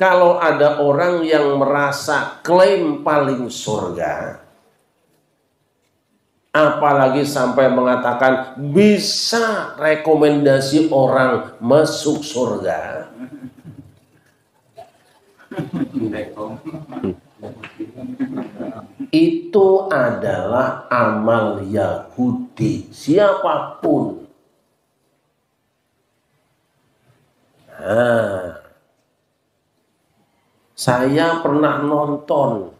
Kalau ada orang yang merasa klaim paling surga, apalagi sampai mengatakan bisa rekomendasi orang masuk surga, itu adalah amal Yahudi siapapun. Nah, saya pernah nonton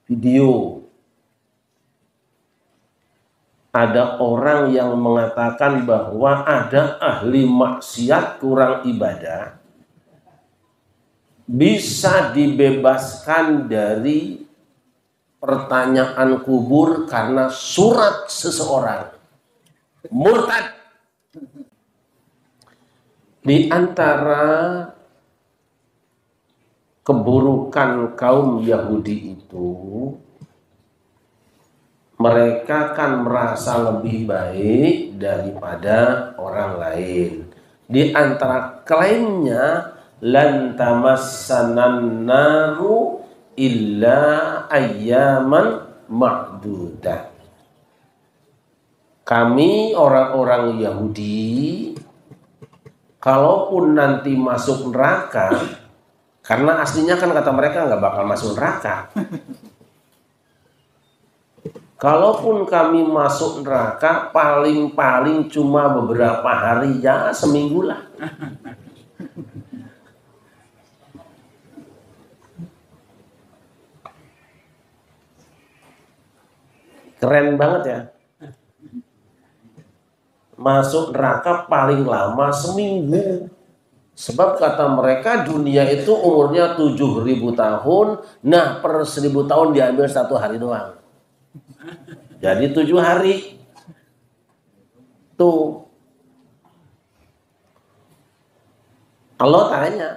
video ada orang yang mengatakan bahwa ada ahli maksiat kurang ibadah bisa dibebaskan dari pertanyaan kubur karena surat seseorang. Murtad. Di antara keburukan kaum Yahudi itu, mereka kan merasa lebih baik daripada orang lain. Di antara klaimnya, lan tamassanan naru illa ayyaman ma'dudah. Kami orang-orang Yahudi, kalaupun nanti masuk neraka, karena aslinya kan kata mereka nggak bakal masuk neraka. Kalaupun kami masuk neraka, paling-paling cuma beberapa hari, ya seminggu lah. Keren banget ya. Masuk neraka paling lama seminggu. Sebab kata mereka dunia itu umurnya 7.000 tahun. Nah, per 1.000 tahun diambil 1 hari doang. Jadi 7 hari. Tuh. Allah tanya.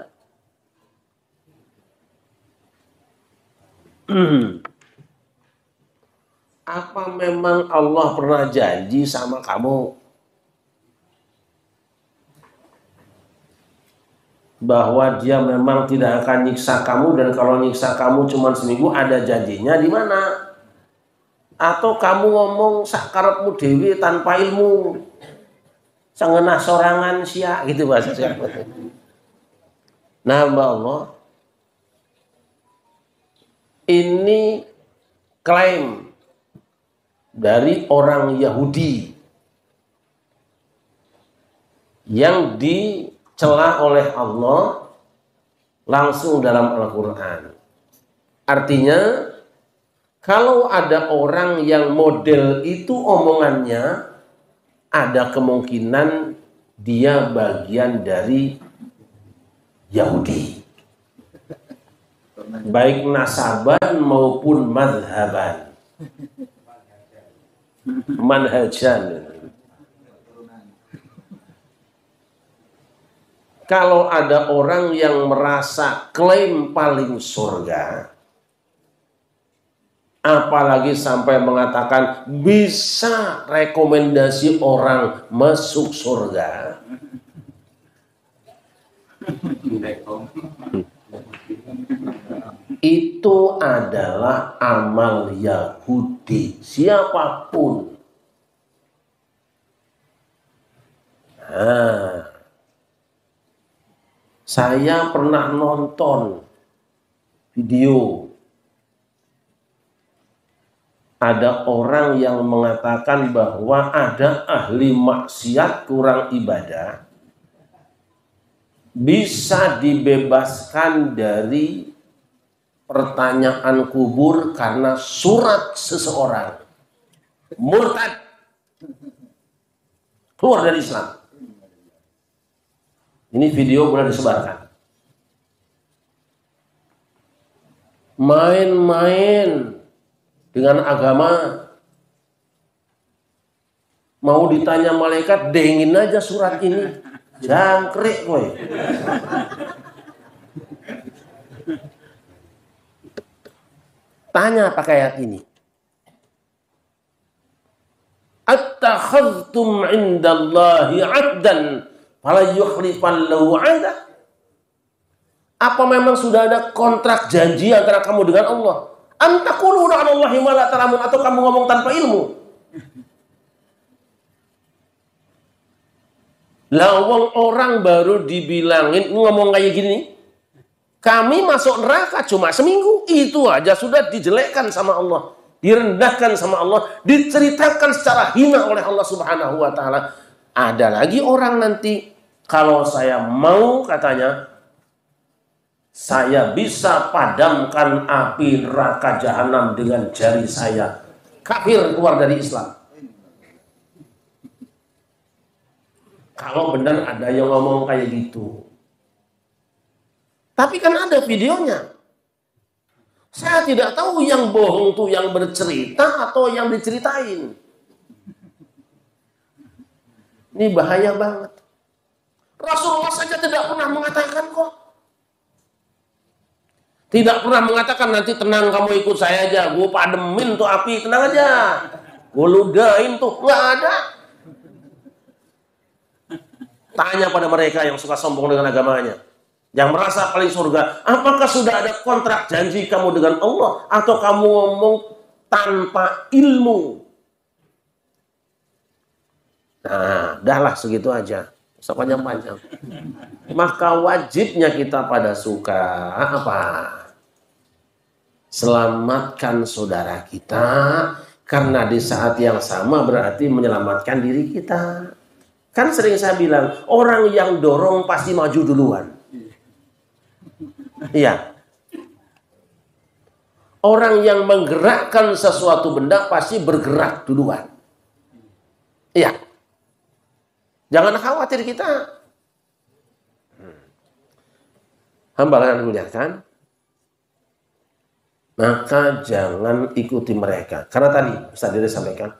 Apa memang Allah pernah janji sama kamu bahwa dia memang tidak akan nyiksa kamu, dan kalau nyiksa kamu cuma seminggu, ada janjinya di mana? Atau kamu ngomong sakarepmu dewi tanpa ilmu, sangenah sorangan sia gitu bahasa siapa? Nah, Mbak Allah, ini klaim dari orang Yahudi yang dicela oleh Allah langsung dalam Al-Quran. Artinya, kalau ada orang yang model itu omongannya, ada kemungkinan dia bagian dari Yahudi, baik nasaban maupun madhaban, manhajan. Kalau ada orang yang merasa klaim paling surga, apalagi sampai mengatakan bisa rekomendasi orang masuk surga, itu adalah amal Yahudi siapapun. Nah, saya pernah nonton video ada orang yang mengatakan bahwa ada ahli maksiat kurang ibadah bisa dibebaskan dari pertanyaan kubur karena surat seseorang. Murtad, keluar dari Islam. Ini video boleh disebarkan. Main-main dengan agama, mau ditanya malaikat, dengin aja surat ini. Jangkrik woy. Tanya pakai ayat ini. Attakhadhtum indallahi 'abdan fala yukhlifallahu 'ada. Apa memang sudah ada kontrak janji antara kamu dengan Allah? Antakulu 'alallahi ma la ta'lamun, atau kamu ngomong tanpa ilmu? Lawang orang baru dibilangin ngomong kayak gini, kami masuk neraka cuma seminggu, itu aja sudah dijelekkan sama Allah, direndahkan sama Allah, diceritakan secara hina oleh Allah Subhanahu wa taala. Ada lagi orang nanti, kalau saya mau, katanya, saya bisa padamkan api neraka jahanam dengan jari saya. Kafir, keluar dari Islam. Kalau benar ada yang ngomong kayak gitu. Tapi kan ada videonya. Saya tidak tahu yang bohong tuh yang bercerita atau yang diceritain. Ini bahaya banget. Rasulullah saja tidak pernah mengatakan kok. Tidak pernah mengatakan, nanti tenang kamu ikut saya aja, gue pademin tuh api, tenang aja, gue ludahin tuh, nggak ada. Tanya pada mereka yang suka sombong dengan agamanya, yang merasa paling surga, apakah sudah ada kontrak janji kamu dengan Allah, atau kamu ngomong tanpa ilmu? Nah, dahlah segitu aja, sepanjang-panjang. Maka wajibnya kita pada suka apa? Selamatkan saudara kita, karena di saat yang sama berarti menyelamatkan diri kita. Kan sering saya bilang, orang yang dorong pasti maju duluan. Iya. Orang yang menggerakkan sesuatu benda pasti bergerak duluan. Iya. Jangan khawatir kita. Hamba yang dimuliakan, maka jangan ikuti mereka. Karena tadi Ustaz Dede sampaikan,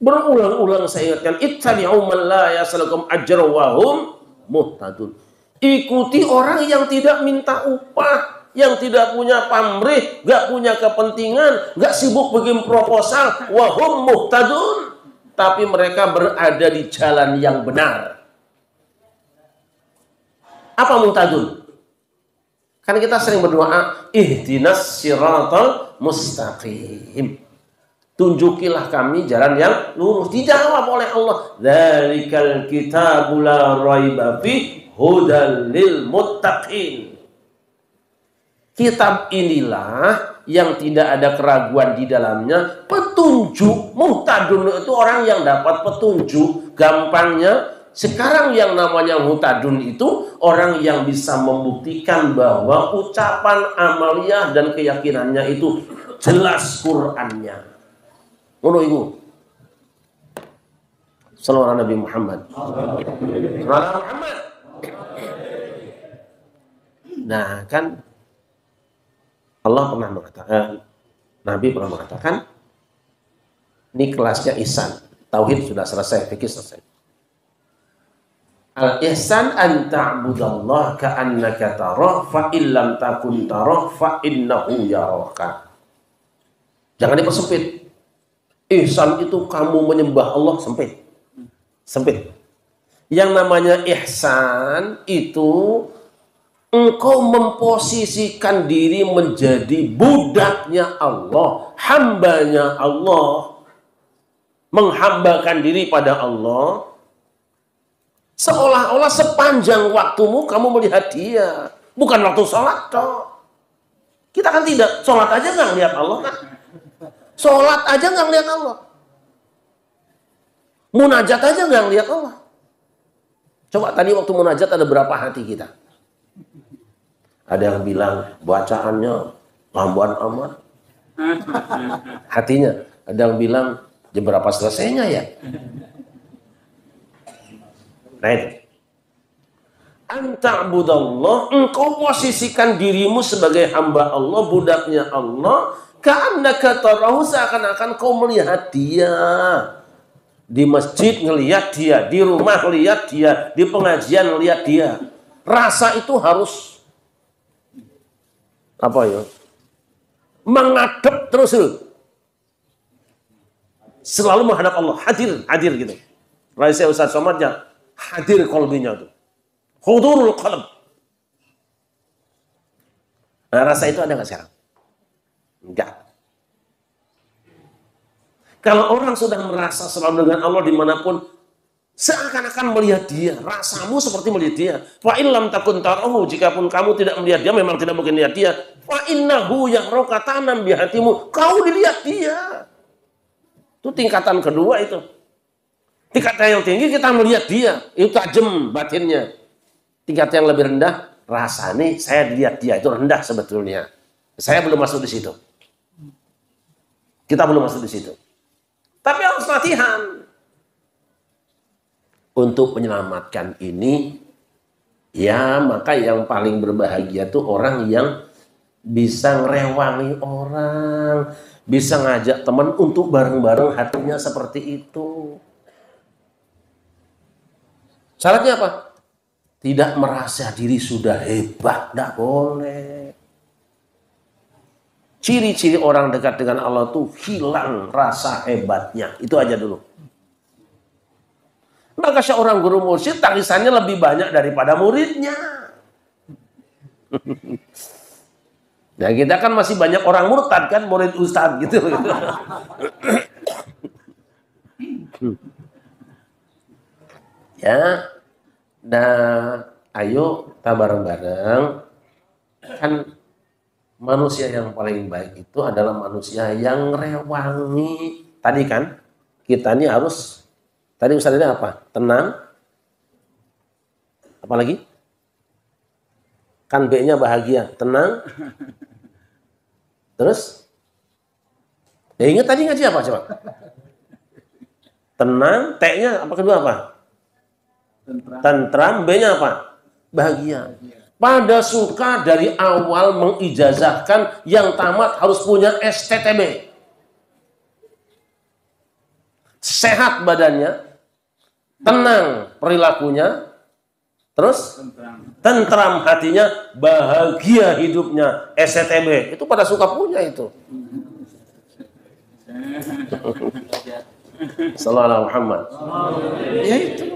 berulang-ulang saya ingatkan, ittabi'u man la yas'alukum ajra wa hum muhtadun. Ikuti orang yang tidak minta upah, yang tidak punya pamrih, gak punya kepentingan, gak sibuk bikin proposal, wa hum muhtadun, tapi mereka berada di jalan yang benar. Apa muhtadun? Kan kita sering berdoa, ihdinas siratal mustaqim. Tunjukilah kami jalan yang lurus. Dijawab oleh Allah, dzalikal kitabul la raiba fi hudal lil muttaqin. Kitab inilah yang tidak ada keraguan di dalamnya, petunjuk. Muhtadun itu orang yang dapat petunjuk. Gampangnya, sekarang yang namanya muhtadun itu orang yang bisa membuktikan bahwa ucapan amaliyah dan keyakinannya itu jelas Qur'annya. Ngono iku. Sallallahu Nabi Muhammad. Sallallahu Muhammad. Nah, kan Allah pernah mengatakan, Nabi pernah mengatakan, ini kelasnya ihsan. Tauhid sudah selesai, fikih selesai. Al-ihsan an ta'budallah ka'annaka tarah fa illam takun tarah fa innahu yaraka. Jangan dipersempit. Ihsan itu kamu menyembah Allah, sempit. Sempit. Yang namanya ihsan itu engkau memposisikan diri menjadi budaknya Allah, hambanya Allah, menghambakan diri pada Allah. Seolah-olah sepanjang waktumu kamu melihat dia, bukan waktu sholat toh. Kita kan tidak, sholat aja nggak ngeliat Allah kan? Sholat aja nggak ngeliat Allah, munajat aja nggak ngeliat Allah. Coba tadi waktu munajat ada berapa hati kita? Ada yang bilang bacaannya lamban amat, hatinya. Ada yang bilang jam berapa selesainya ya? Nah itu. Anta'budallah, engkau posisikan dirimu sebagai hamba Allah, budaknya Allah, ka'annaka tarahu, seakan-akan kau melihat dia. Di masjid ngelihat dia, di rumah ngelihat dia, di pengajian ngelihat dia. Rasa itu harus apa ya? Menghadap terus. Selalu menghadap Allah, hadir gitu. Raisa Ustaz Somad ya, hadir qalbinya tuh. Hudurul qalb. Nah, rasa itu ada nggak sekarang? Enggak. Kalau orang sudah merasa selalu dengan Allah dimanapun, seakan-akan melihat dia, rasamu seperti melihat dia. Fa illam takun tarahu, jikapun kamu tidak melihat dia, memang tidak mungkin lihat dia. Fa innahu ya'raka tanam bi hatimu, kau dilihat dia. Itu tingkatan kedua itu. Tingkatan yang tinggi kita melihat dia, itu tajam batinnya. Tingkat yang lebih rendah, rasanya saya dilihat dia, itu rendah sebetulnya. Saya belum masuk di situ. Kita belum masuk di situ. Tapi harus latihan. Untuk menyelamatkan ini, ya maka yang paling berbahagia tuh orang yang bisa ngerewangi orang, bisa ngajak teman untuk bareng-bareng hatinya seperti itu. Syaratnya apa? Tidak merasa diri sudah hebat, tidak boleh. Ciri-ciri orang dekat dengan Allah tuh hilang rasa hebatnya. Itu aja dulu. Maka seorang guru mursyid tangisannya lebih banyak daripada muridnya. Nah, kita kan masih banyak orang murtad kan, murid ustadz gitu. Ya. Nah, ayo kita bareng-bareng. Kan manusia yang paling baik itu adalah manusia yang rewangi. Tadi kan kita ini harus, tadi Ustaznya apa? Tenang. Apalagi? Kan B-nya bahagia, tenang. Terus? Ya ingat tadi ngaji apa coba? Tenang, T-nya apa kedua apa? Tentram, B-nya apa? Bahagia. Pada suka dari awal mengijazahkan yang tamat harus punya STTB. Sehat badannya, tenang perilakunya, terus tentram hatinya, bahagia hidupnya, STTB. Itu pada suka punya itu. Sallallahu alaihi Muhammad. Ya itu.